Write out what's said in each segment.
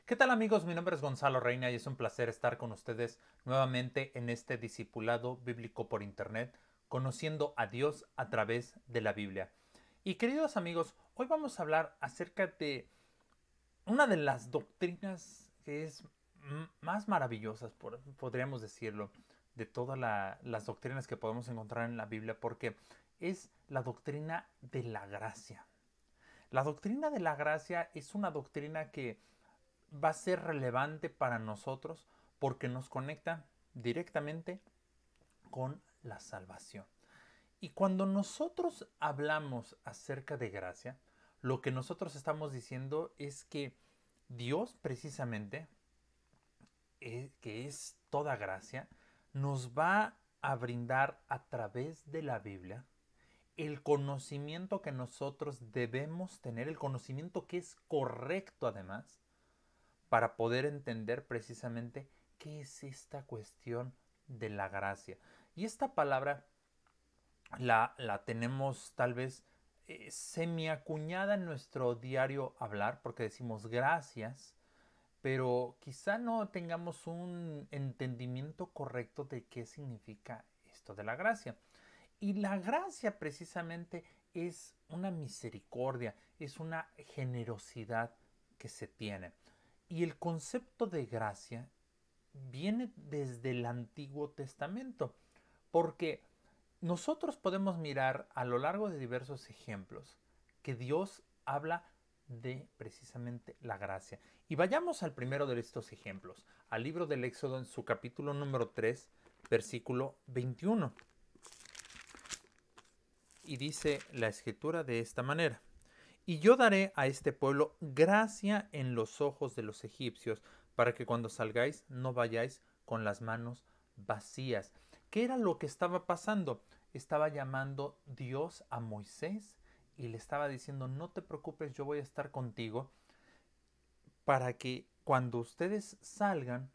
¿Qué tal amigos? Mi nombre es Gonzalo Reina y es un placer estar con ustedes nuevamente en este discipulado bíblico por internet, conociendo a Dios a través de la Biblia. Y queridos amigos, hoy vamos a hablar acerca de una de las doctrinas que es más maravillosas, podríamos decirlo, de todas las doctrinas que podemos encontrar en la Biblia, porque es la doctrina de la gracia. La doctrina de la gracia es una doctrina que va a ser relevante para nosotros porque nos conecta directamente con la salvación. Y cuando nosotros hablamos acerca de gracia, lo que nosotros estamos diciendo es que Dios precisamente, que es toda gracia, nos va a brindar a través de la Biblia el conocimiento que nosotros debemos tener, el conocimiento que es correcto además, para poder entender precisamente qué es esta cuestión de la gracia. Y esta palabra la tenemos tal vez semi acuñada en nuestro diario hablar, porque decimos gracias, pero quizá no tengamos un entendimiento correcto de qué significa esto de la gracia. Y la gracia precisamente es una misericordia, es una generosidad que se tiene. Y el concepto de gracia viene desde el Antiguo Testamento, porque nosotros podemos mirar a lo largo de diversos ejemplos que Dios habla de precisamente la gracia. Y vayamos al primero de estos ejemplos, al libro del Éxodo en su capítulo número 3, versículo 21. Y dice la escritura de esta manera: y yo daré a este pueblo gracia en los ojos de los egipcios, para que cuando salgáis no vayáis con las manos vacías. ¿Qué era lo que estaba pasando? Estaba llamando Dios a Moisés y le estaba diciendo: no te preocupes, yo voy a estar contigo para que cuando ustedes salgan,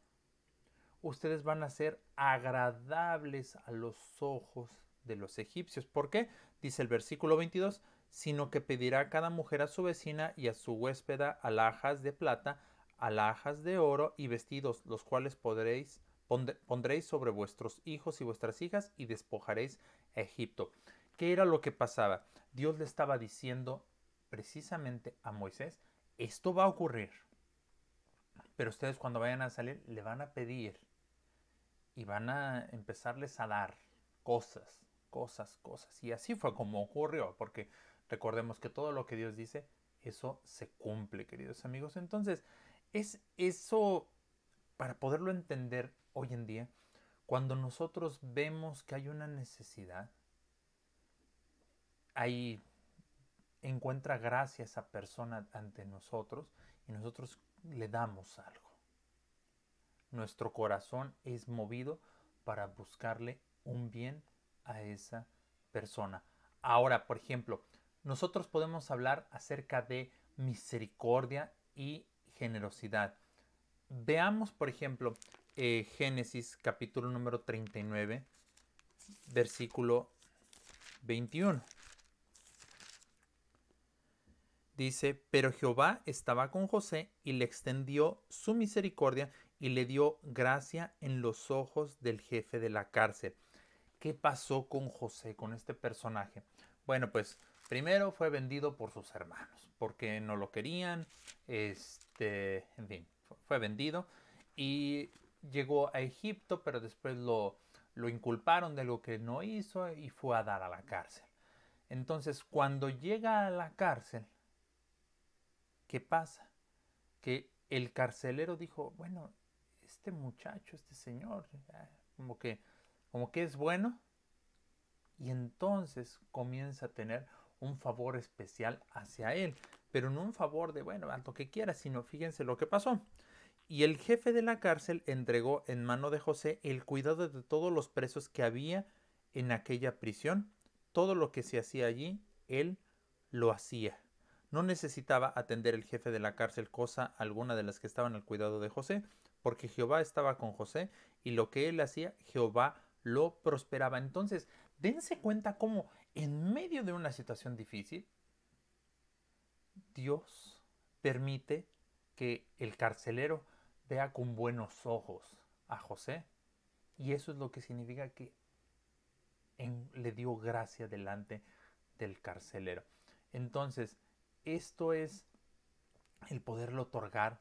ustedes van a ser agradables a los ojos de los egipcios. ¿Por qué? Dice el versículo 22, sino que pedirá a cada mujer a su vecina y a su huéspeda alhajas de plata, alhajas de oro y vestidos, los cuales pondréis sobre vuestros hijos y vuestras hijas y despojaréis a Egipto. ¿Qué era lo que pasaba? Dios le estaba diciendo precisamente a Moisés: esto va a ocurrir, pero ustedes cuando vayan a salir le van a pedir y van a empezarles a dar cosas, cosas, cosas. Y así fue como ocurrió, porque recordemos que todo lo que Dios dice, eso se cumple, queridos amigos. Entonces, es eso para poderlo entender hoy en día, cuando nosotros vemos que hay una necesidad, ahí encuentra gracia esa persona ante nosotros y nosotros le damos algo. Nuestro corazón es movido para buscarle un bien a esa persona. Ahora, por ejemplo, nosotros podemos hablar acerca de misericordia y generosidad. Veamos, por ejemplo, Génesis capítulo número 39, versículo 21. Dice, pero Jehová estaba con José y le extendió su misericordia y le dio gracia en los ojos del jefe de la cárcel. ¿Qué pasó con José, con este personaje? Bueno, pues primero fue vendido por sus hermanos, porque no lo querían, en fin, fue vendido y llegó a Egipto, pero después lo inculparon de lo que no hizo y fue a dar a la cárcel. Entonces, cuando llega a la cárcel, ¿qué pasa? Que el carcelero dijo: bueno, este muchacho, este señor, como que, como que es bueno, y entonces comienza a tener un favor especial hacia él, pero no un favor de, bueno, haz lo que quieras, sino fíjense lo que pasó. Y el jefe de la cárcel entregó en mano de José el cuidado de todos los presos que había en aquella prisión. Todo lo que se hacía allí, él lo hacía. No necesitaba atender el jefe de la cárcel cosa alguna de las que estaban al cuidado de José, porque Jehová estaba con José y lo que él hacía, Jehová lo prosperaba. Entonces, dense cuenta cómo en medio de una situación difícil, Dios permite que el carcelero vea con buenos ojos a José. Y eso es lo que significa que le dio gracia delante del carcelero. Entonces, esto es el poderle otorgar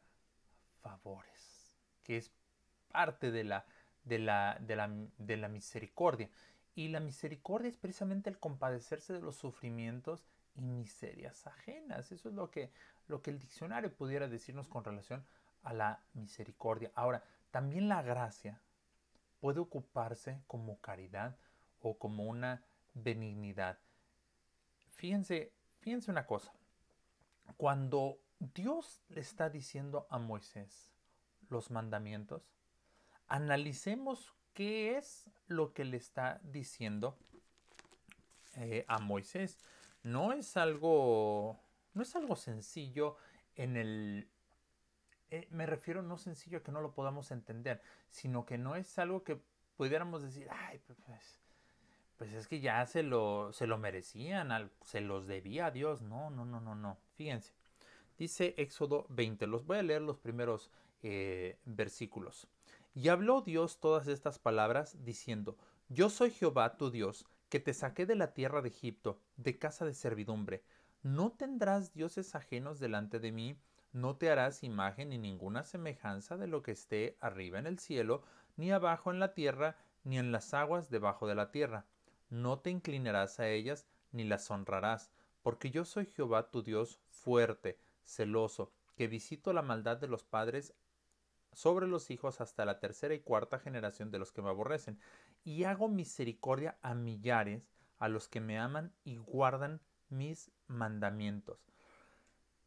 favores, que es parte de la misericordia. Y la misericordia es precisamente el compadecerse de los sufrimientos y miserias ajenas. Eso es lo que el diccionario pudiera decirnos con relación a la misericordia. Ahora, también la gracia puede ocuparse como caridad o como una benignidad. Fíjense una cosa. Cuando Dios le está diciendo a Moisés los mandamientos, analicemos qué es lo que le está diciendo a Moisés. No es algo, no es algo sencillo en el... me refiero no sencillo a que no lo podamos entender, sino que no es algo que pudiéramos decir, ay, pues es que ya se lo merecían, se los debía a Dios. No, no, no, no, no. Fíjense. Dice Éxodo 20. Los voy a leer los primeros versículos. Y habló Dios todas estas palabras diciendo, yo soy Jehová tu Dios, que te saqué de la tierra de Egipto, de casa de servidumbre. No tendrás dioses ajenos delante de mí, no te harás imagen ni ninguna semejanza de lo que esté arriba en el cielo, ni abajo en la tierra, ni en las aguas debajo de la tierra. No te inclinarás a ellas, ni las honrarás, porque yo soy Jehová tu Dios fuerte, celoso, que visito la maldad de los padres sobre los hijos hasta la tercera y cuarta generación de los que me aborrecen, y hago misericordia a millares, a los que me aman y guardan mis mandamientos.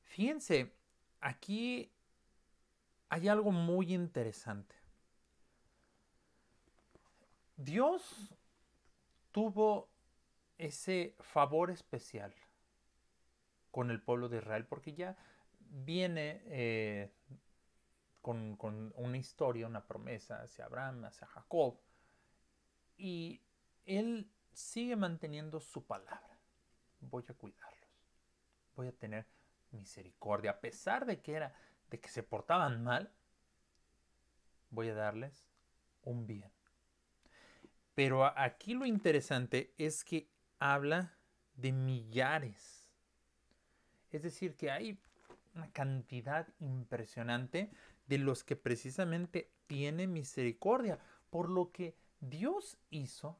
Fíjense, aquí hay algo muy interesante. Dios tuvo ese favor especial con el pueblo de Israel porque ya viene con una historia, una promesa hacia Abraham, hacia Jacob, y él sigue manteniendo su palabra. Voy a cuidarlos, voy a tener misericordia, a pesar de que se portaban mal, voy a darles un bien. Pero aquí lo interesante es que habla de millares. Es decir, que hay una cantidad impresionante de los que precisamente tiene misericordia. Por lo que Dios hizo,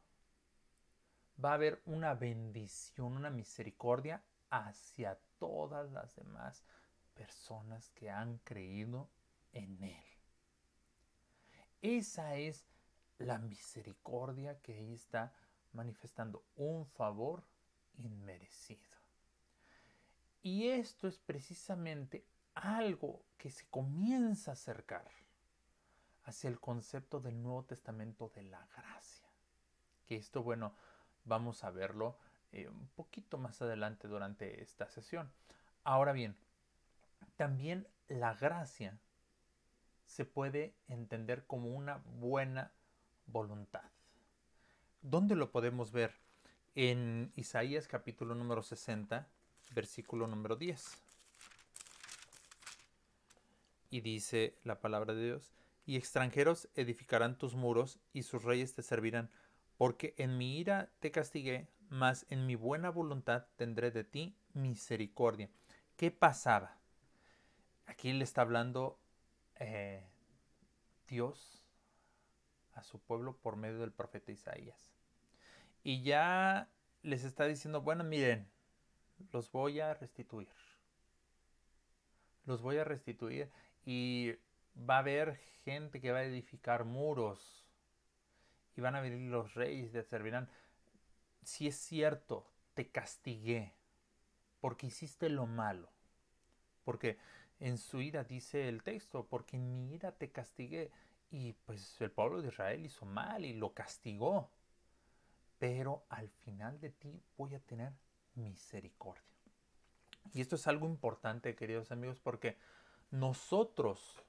va a haber una bendición, una misericordia hacia todas las demás personas que han creído en Él. Esa es la misericordia que ahí está manifestando, un favor inmerecido. Y esto es precisamente algo que se comienza a acercar hacia el concepto del Nuevo Testamento de la gracia. Que esto, bueno, vamos a verlo un poquito más adelante durante esta sesión. Ahora bien, también la gracia se puede entender como una buena voluntad. ¿Dónde lo podemos ver? En Isaías capítulo número 60, versículo número 10. Y dice la palabra de Dios, y extranjeros edificarán tus muros, y sus reyes te servirán, porque en mi ira te castigué, mas en mi buena voluntad tendré de ti misericordia. ¿Qué pasaba? Aquí le está hablando Dios a su pueblo por medio del profeta Isaías. Y ya les está diciendo, bueno, miren, los voy a restituir. Los voy a restituir y va a haber gente que va a edificar muros y van a venir los reyes y te servirán. Si es cierto, te castigué porque hiciste lo malo. Porque en su ira dice el texto, porque en mi ira te castigué. Y pues el pueblo de Israel hizo mal y lo castigó. Pero al final de ti voy a tener misericordia. Y esto es algo importante, queridos amigos, porque nosotros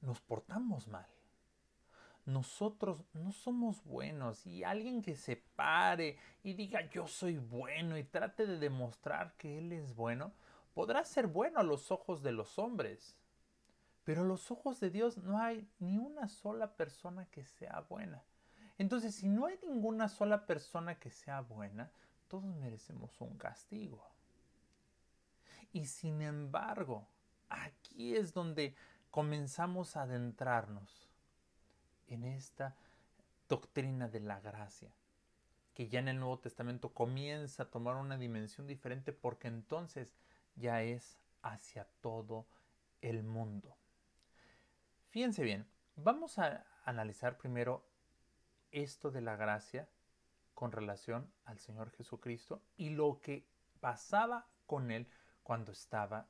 nos portamos mal. Nosotros no somos buenos y alguien que se pare y diga yo soy bueno y trate de demostrar que él es bueno, podrá ser bueno a los ojos de los hombres, Pero a los ojos de Dios no hay ni una sola persona que sea buena. Entonces, si no hay ninguna sola persona que sea buena, todos merecemos un castigo. Y sin embargo, aquí es donde comenzamos a adentrarnos en esta doctrina de la gracia, que ya en el Nuevo Testamento comienza a tomar una dimensión diferente porque entonces ya es hacia todo el mundo. Fíjense bien, vamos a analizar primero esto de la gracia con relación al Señor Jesucristo y lo que pasaba con él cuando estaba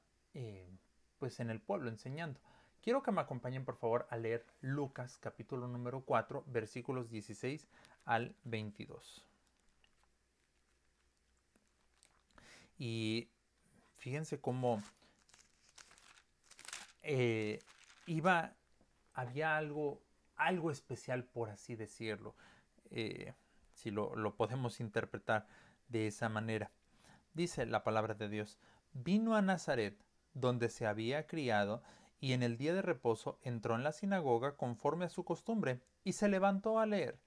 pues en el pueblo enseñando. Quiero que me acompañen por favor a leer Lucas capítulo número 4 versículos 16 al 22. Y fíjense cómo eh, iba, había algo especial por así decirlo, eh, si lo podemos interpretar de esa manera. Dice la palabra de Dios, vino a Nazaret, donde se había criado, y en el día de reposo entró en la sinagoga conforme a su costumbre, y se levantó a leer.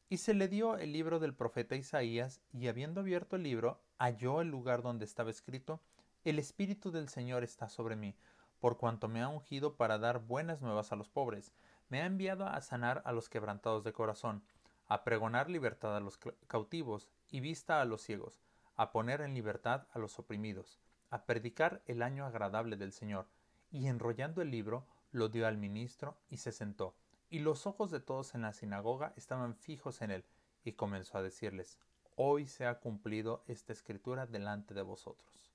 Y se le dio el libro del profeta Isaías, y habiendo abierto el libro, halló el lugar donde estaba escrito, El Espíritu del Señor está sobre mí, por cuanto me ha ungido para dar buenas nuevas a los pobres, me ha enviado a sanar a los quebrantados de corazón, a pregonar libertad a los cautivos y vista a los ciegos, a poner en libertad a los oprimidos, a predicar el año agradable del Señor. Y enrollando el libro, lo dio al ministro y se sentó. Y los ojos de todos en la sinagoga estaban fijos en él, y comenzó a decirles, Hoy se ha cumplido esta escritura delante de vosotros.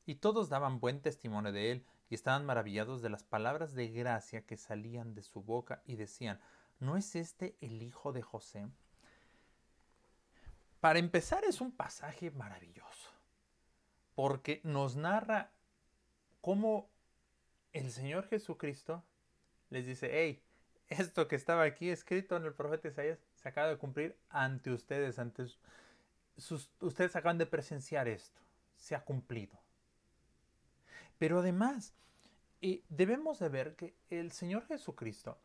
Y todos daban buen testimonio de él, y estaban maravillados de las palabras de gracia que salían de su boca, y decían, ¿no es este el hijo de José? Para empezar es un pasaje maravilloso, porque nos narra cómo el Señor Jesucristo les dice, hey, esto que estaba aquí escrito en el profeta Isaías se acaba de cumplir ante ustedes, ustedes acaban de presenciar esto, se ha cumplido. Pero además, debemos de ver que el Señor Jesucristo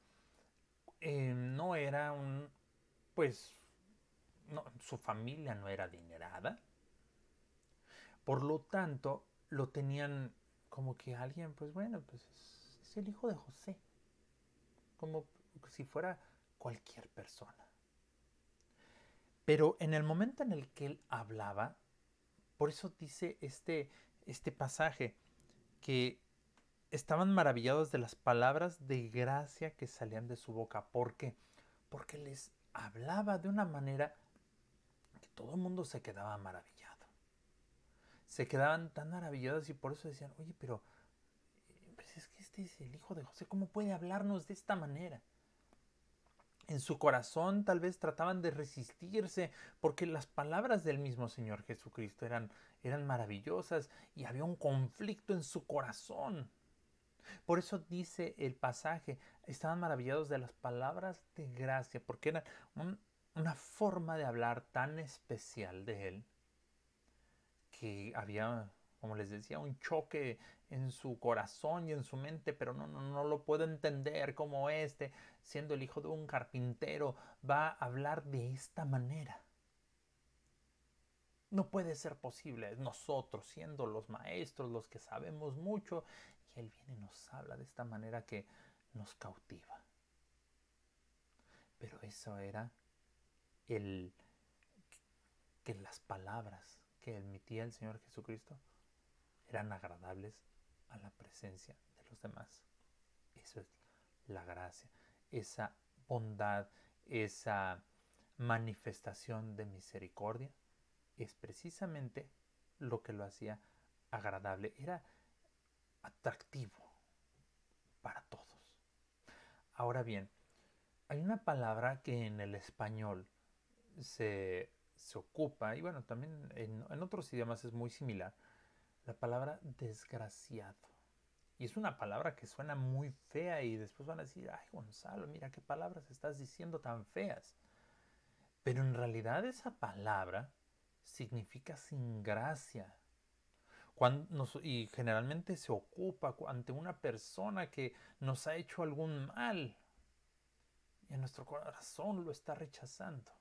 no era pues, no, su familia no era adinerada, por lo tanto, lo tenían como que alguien, pues bueno, pues es el hijo de José, como si fuera cualquier persona. Pero en el momento en el que él hablaba, por eso dice este pasaje, que estaban maravillados de las palabras de gracia que salían de su boca. ¿Por qué? Porque les hablaba de una manera que todo el mundo se quedaba maravillado. Se quedaban tan maravillados y por eso decían, oye, pero pues es que este es el hijo de José, ¿cómo puede hablarnos de esta manera? En su corazón tal vez trataban de resistirse porque las palabras del mismo Señor Jesucristo eran maravillosas y había un conflicto en su corazón. Por eso dice el pasaje, estaban maravillados de las palabras de gracia, porque era una forma de hablar tan especial de él, que había, como les decía, un choque en su corazón y en su mente, pero no lo puedo entender como siendo el hijo de un carpintero, va a hablar de esta manera. No puede ser posible, nosotros siendo los maestros, los que sabemos mucho, y él viene y nos habla de esta manera que nos cautiva. Pero eso era el que las palabras que emitía el Señor Jesucristo eran agradables a la presencia de los demás. Eso es la gracia, esa bondad, esa manifestación de misericordia es precisamente lo que lo hacía agradable, era atractivo para todos. Ahora bien, hay una palabra que en el español se ocupa, y bueno, también en otros idiomas es muy similar, la palabra desgraciado. Y es una palabra que suena muy fea y después van a decir, ay Gonzalo, mira qué palabras estás diciendo tan feas. Pero en realidad esa palabra significa sin gracia. y generalmente se ocupa ante una persona que nos ha hecho algún mal y en nuestro corazón lo está rechazando.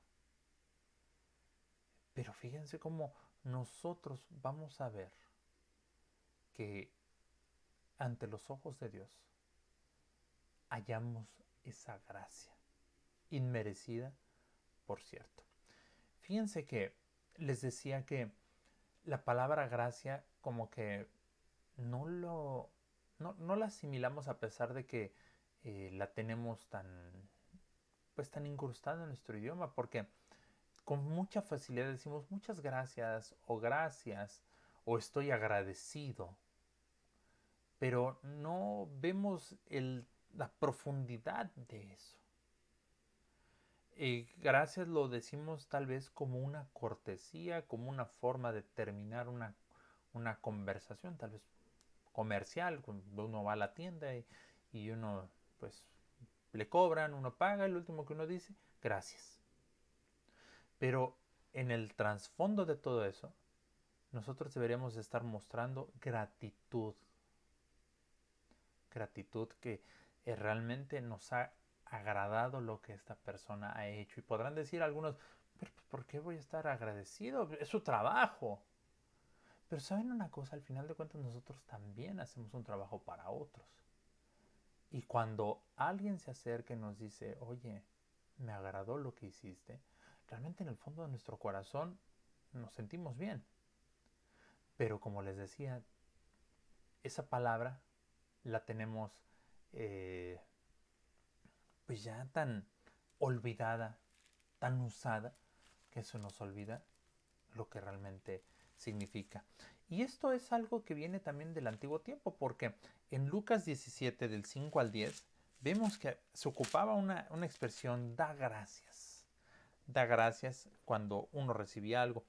Pero fíjense cómo nosotros vamos a ver que ante los ojos de Dios hallamos esa gracia, inmerecida, por cierto. Fíjense que les decía que la palabra gracia como que no la asimilamos a pesar de que la tenemos tan incrustada en nuestro idioma, porque con mucha facilidad decimos muchas gracias o estoy agradecido, pero no vemos la profundidad de eso. Gracias lo decimos tal vez como una cortesía, como una forma de terminar una conversación, tal vez comercial, cuando uno va a la tienda y uno pues le cobran, uno paga, el último que uno dice, gracias. Pero en el trasfondo de todo eso, nosotros deberíamos estar mostrando gratitud. Gratitud que realmente nos ha agradado lo que esta persona ha hecho. Y podrán decir algunos, pero ¿por qué voy a estar agradecido? Es su trabajo. Pero ¿saben una cosa? Al final de cuentas nosotros también hacemos un trabajo para otros. Y cuando alguien se acerca y nos dice, oye, me agradó lo que hiciste, realmente en el fondo de nuestro corazón nos sentimos bien. Pero como les decía, esa palabra la tenemos pues ya tan olvidada, tan usada, que se nos olvida lo que realmente significa. Y esto es algo que viene también del antiguo tiempo, porque en Lucas 17, del 5 al 10, vemos que se ocupaba una expresión, da gracias. Da gracias cuando uno recibía algo.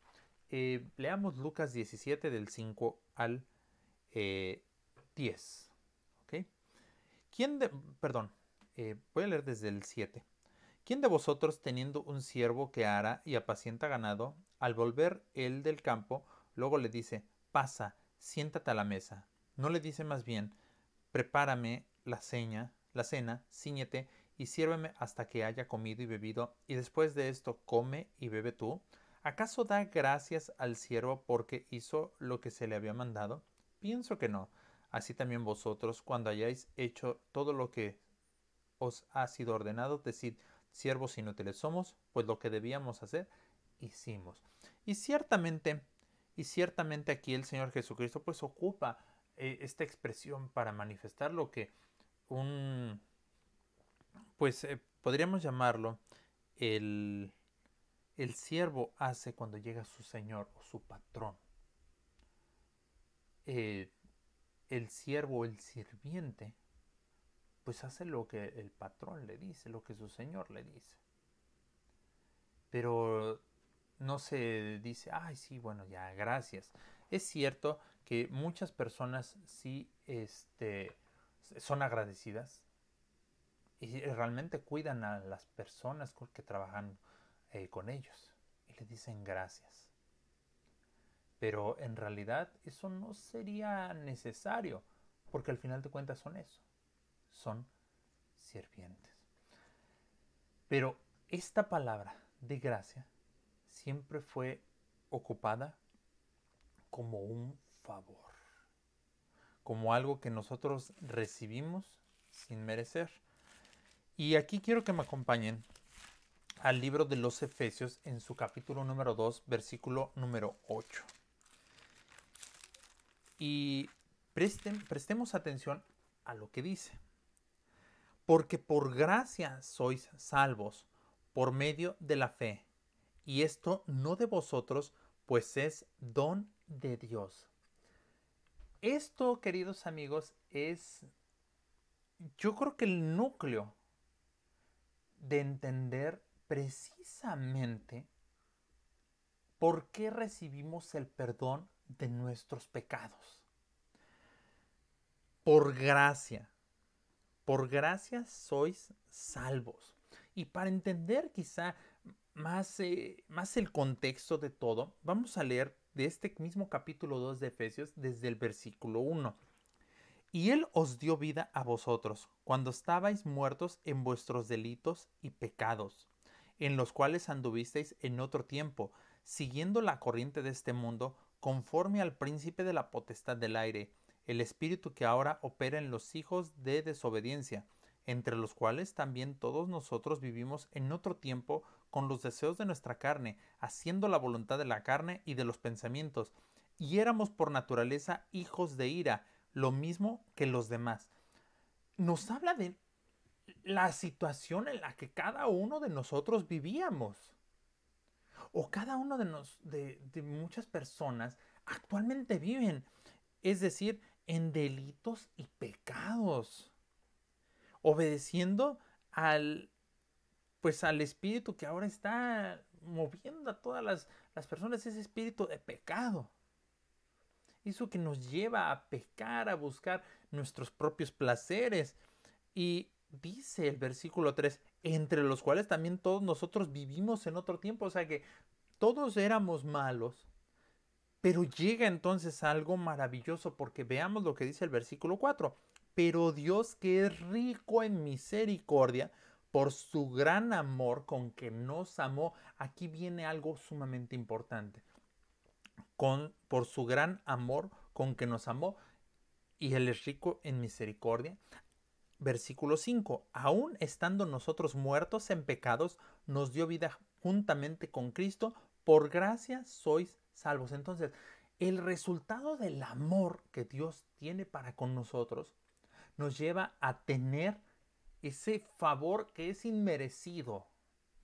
Leamos Lucas 17, del 5 al 10. ¿Ok? Perdón, voy a leer desde el 7. ¿Quién de vosotros, teniendo un siervo que ara y apacienta ganado, al volver él del campo, luego le dice, pasa, siéntate a la mesa? ¿No le dice más bien, prepárame la cena, cíñete y sírveme hasta que haya comido y bebido, y después de esto come y bebe tú? ¿Acaso da gracias al siervo porque hizo lo que se le había mandado? Pienso que no. Así también vosotros, cuando hayáis hecho todo lo que os ha sido ordenado, decid, siervos inútiles somos, pues lo que debíamos hacer, hicimos. Y ciertamente, aquí el Señor Jesucristo pues ocupa esta expresión para manifestar lo que podríamos llamarlo el, el siervo hace cuando llega su Señor o su patrón. El siervo, el sirviente, pues hace lo que el patrón le dice, lo que su señor le dice. Pero no se dice, ay, sí, bueno, ya, gracias. Es cierto que muchas personas sí son agradecidas y realmente cuidan a las personas que trabajan con ellos y le dicen gracias. Pero en realidad eso no sería necesario, porque al final de cuentas son eso, son sirvientes. Pero esta palabra de gracia siempre fue ocupada como un favor, como algo que nosotros recibimos sin merecer. Y aquí quiero que me acompañen al libro de los Efesios en su capítulo número 2, versículo número 8. Y prestemos atención a lo que dice. Porque por gracia sois salvos, por medio de la fe. Y esto no de vosotros, pues es don de Dios. Esto, queridos amigos, es, yo creo que el núcleo de entender precisamente por qué recibimos el perdón de nuestros pecados. Por gracia sois salvos. Y para entender quizá más el contexto de todo, vamos a leer de este mismo capítulo 2 de Efesios desde el versículo 1. Y Él os dio vida a vosotros, cuando estabais muertos en vuestros delitos y pecados, en los cuales anduvisteis en otro tiempo, siguiendo la corriente de este mundo, conforme al príncipe de la potestad del aire, el espíritu que ahora opera en los hijos de desobediencia, entre los cuales también todos nosotros vivimos en otro tiempo con los deseos de nuestra carne, haciendo la voluntad de la carne y de los pensamientos, y éramos por naturaleza hijos de ira, lo mismo que los demás. Nos habla de la situación en la que cada uno de nosotros vivíamos. O cada uno de muchas personas actualmente viven. Es decir, en delitos y pecados. Obedeciendo al, pues al espíritu que ahora está moviendo a todas las personas, ese espíritu de pecado. Eso que nos lleva a pecar, a buscar nuestros propios placeres. Y dice el versículo 3, entre los cuales también todos nosotros vivimos en otro tiempo. O sea que todos éramos malos. Pero llega entonces algo maravilloso, porque veamos lo que dice el versículo 4. Pero Dios, que es rico en misericordia, por su gran amor con que nos amó. Aquí viene algo sumamente importante. Por su gran amor con que nos amó, y Él es rico en misericordia. Versículo 5. Aún estando nosotros muertos en pecados, nos dio vida juntamente con Cristo. Por gracia sois salvos. Entonces, el resultado del amor que Dios tiene para con nosotros nos lleva a tener ese favor que es inmerecido.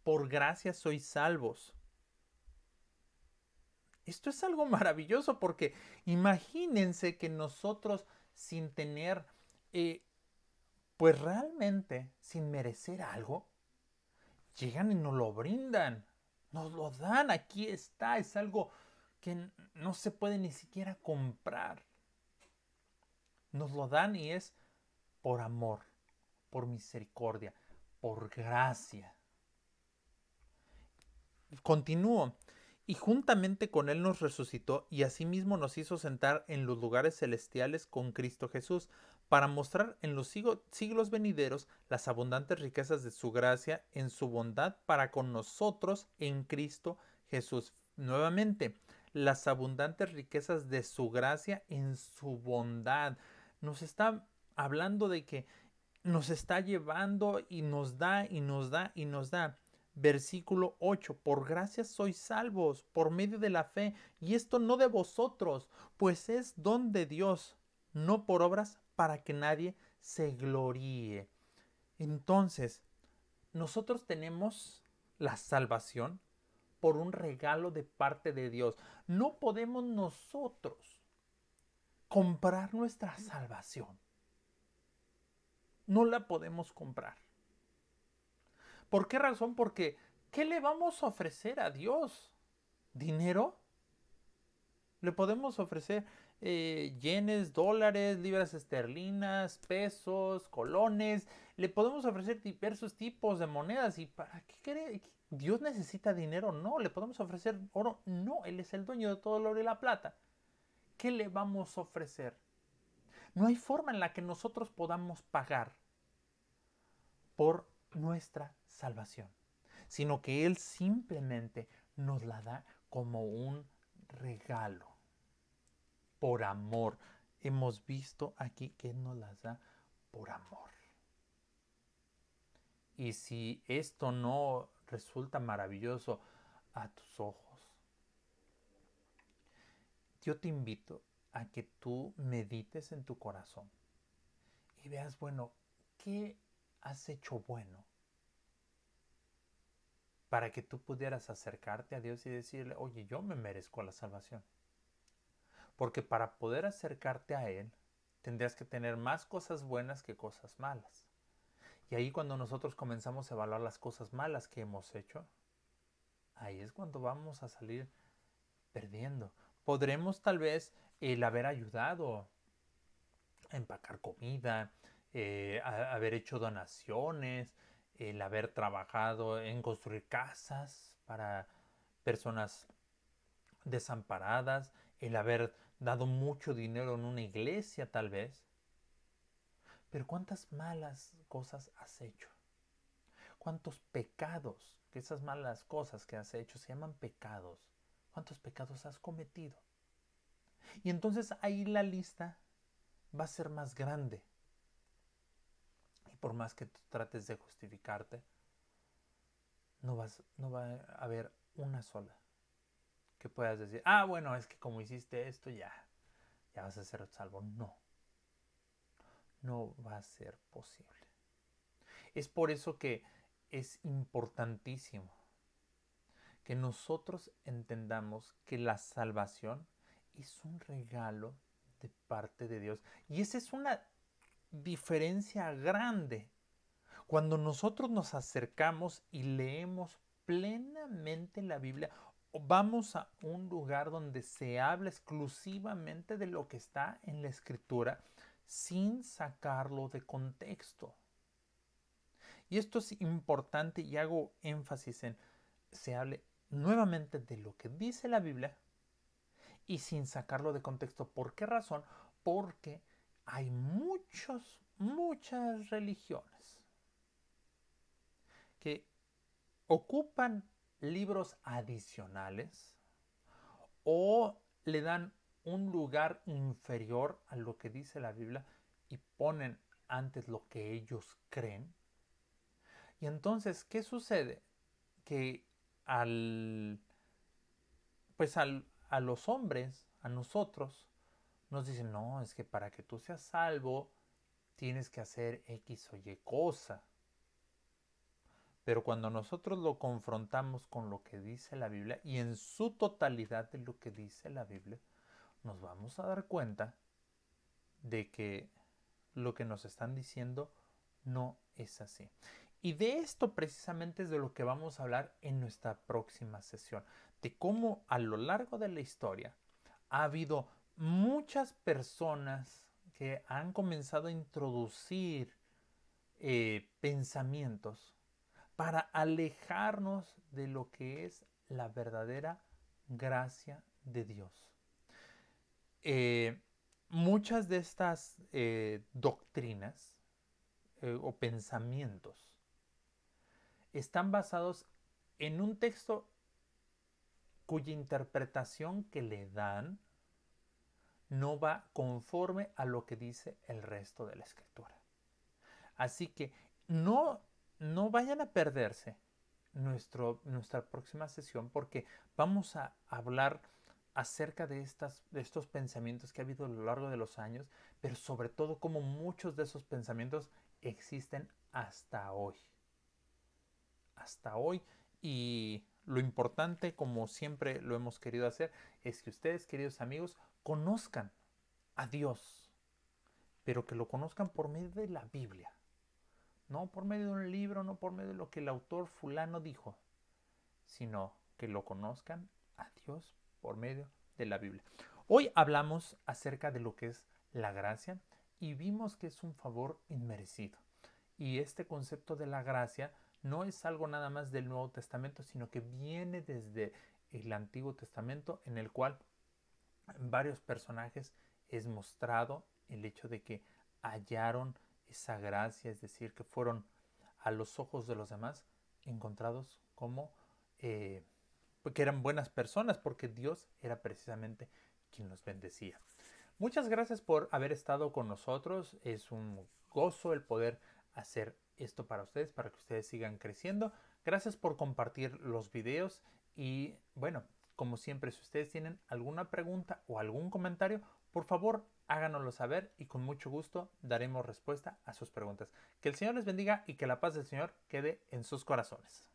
Por gracia sois salvos. Esto es algo maravilloso, porque imagínense que nosotros, sin tener, pues realmente, sin merecer algo, llegan y nos lo brindan, nos lo dan, aquí está, es algo que no se puede ni siquiera comprar. Nos lo dan y es por amor, por misericordia, por gracia. Continúo. Y juntamente con Él nos resucitó y asimismo nos hizo sentar en los lugares celestiales con Cristo Jesús, para mostrar en los siglos venideros las abundantes riquezas de su gracia en su bondad para con nosotros en Cristo Jesús. Nuevamente, las abundantes riquezas de su gracia en su bondad. Nos está hablando de que nos está llevando y nos da y nos da y nos da. Versículo 8. Por gracia sois salvos por medio de la fe, y esto no de vosotros, pues es don de Dios, no por obras, para que nadie se gloríe. Entonces, nosotros tenemos la salvación por un regalo de parte de Dios. No podemos nosotros comprar nuestra salvación. No la podemos comprar. ¿Por qué razón? Porque ¿qué le vamos a ofrecer a Dios? ¿Dinero? Le podemos ofrecer yenes, dólares, libras esterlinas, pesos, colones. Le podemos ofrecer diversos tipos de monedas. ¿Y para qué cree? ¿Dios necesita dinero? No. ¿Le podemos ofrecer oro? No. Él es el dueño de todo el oro y la plata. ¿Qué le vamos a ofrecer? No hay forma en la que nosotros podamos pagar por nuestra salvación, sino que Él simplemente nos la da como un regalo, por amor. Hemos visto aquí que Él nos las da por amor. Y si esto no resulta maravilloso a tus ojos, yo te invito a que tú medites en tu corazón y veas, bueno, ¿qué has hecho bueno para que tú pudieras acercarte a Dios y decirle, oye, yo me merezco la salvación? Porque para poder acercarte a Él, tendrías que tener más cosas buenas que cosas malas. Y ahí, cuando nosotros comenzamos a evaluar las cosas malas que hemos hecho, ahí es cuando vamos a salir perdiendo. Podremos tal vez el haber ayudado a empacar comida, haber hecho donaciones, el haber trabajado en construir casas para personas desamparadas, el haber dado mucho dinero en una iglesia tal vez. Pero ¿cuántas malas cosas has hecho? ¿Cuántos pecados, que esas malas cosas que has hecho se llaman pecados? ¿Cuántos pecados has cometido? Y entonces ahí la lista va a ser más grande. Y por más que tú trates de justificarte, no va a haber una sola que puedas decir, ah, bueno, es que como hiciste esto, ya vas a ser salvo. No, no va a ser posible. Es por eso que es importantísimo que nosotros entendamos que la salvación es un regalo de parte de Dios. Y esa es una diferencia grande. Cuando nosotros nos acercamos y leemos plenamente la Biblia, vamos a un lugar donde se habla exclusivamente de lo que está en la Escritura sin sacarlo de contexto. Y esto es importante y hago énfasis en se hable nuevamente de lo que dice la Biblia y sin sacarlo de contexto. ¿Por qué razón? Porque hay muchas religiones que ocupan libros adicionales o le dan un lugar inferior a lo que dice la Biblia y ponen antes lo que ellos creen. Y entonces, ¿qué sucede? Que a los hombres, a nosotros, nos dicen, no, es que para que tú seas salvo, tienes que hacer X o Y cosa. Pero cuando nosotros lo confrontamos con lo que dice la Biblia y en su totalidad de lo que dice la Biblia, nos vamos a dar cuenta de que lo que nos están diciendo no es así. Y de esto precisamente es de lo que vamos a hablar en nuestra próxima sesión, de cómo a lo largo de la historia ha habido muchas personas que han comenzado a introducir pensamientos para alejarnos de lo que es la verdadera gracia de Dios. Eh, Muchas de estas doctrinas o pensamientos están basados en un texto cuya interpretación que le dan no va conforme a lo que dice el resto de la escritura. Así que no, no vayan a perderse nuestra próxima sesión porque vamos a hablar acerca de estos pensamientos que ha habido a lo largo de los años, pero sobre todo cómo muchos de esos pensamientos existen hasta hoy. Hasta hoy. Y lo importante, como siempre lo hemos querido hacer, es que ustedes, queridos amigos, conozcan a Dios, pero que lo conozcan por medio de la Biblia. No por medio de un libro, no por medio de lo que el autor fulano dijo, sino que lo conozcan a Dios por medio de la Biblia. Hoy hablamos acerca de lo que es la gracia y vimos que es un favor inmerecido. Y este concepto de la gracia no es algo nada más del Nuevo Testamento, sino que viene desde el Antiguo Testamento, en el cual en varios personajes es mostrado el hecho de que hallaron esa gracia, es decir, que fueron a los ojos de los demás encontrados como que eran buenas personas, porque Dios era precisamente quien los bendecía. Muchas gracias por haber estado con nosotros. Es un gozo el poder hacer esto para ustedes, para que ustedes sigan creciendo. Gracias por compartir los videos y bueno, como siempre, si ustedes tienen alguna pregunta o algún comentario, por favor háganoslo saber y con mucho gusto daremos respuesta a sus preguntas. Que el Señor les bendiga y que la paz del Señor quede en sus corazones.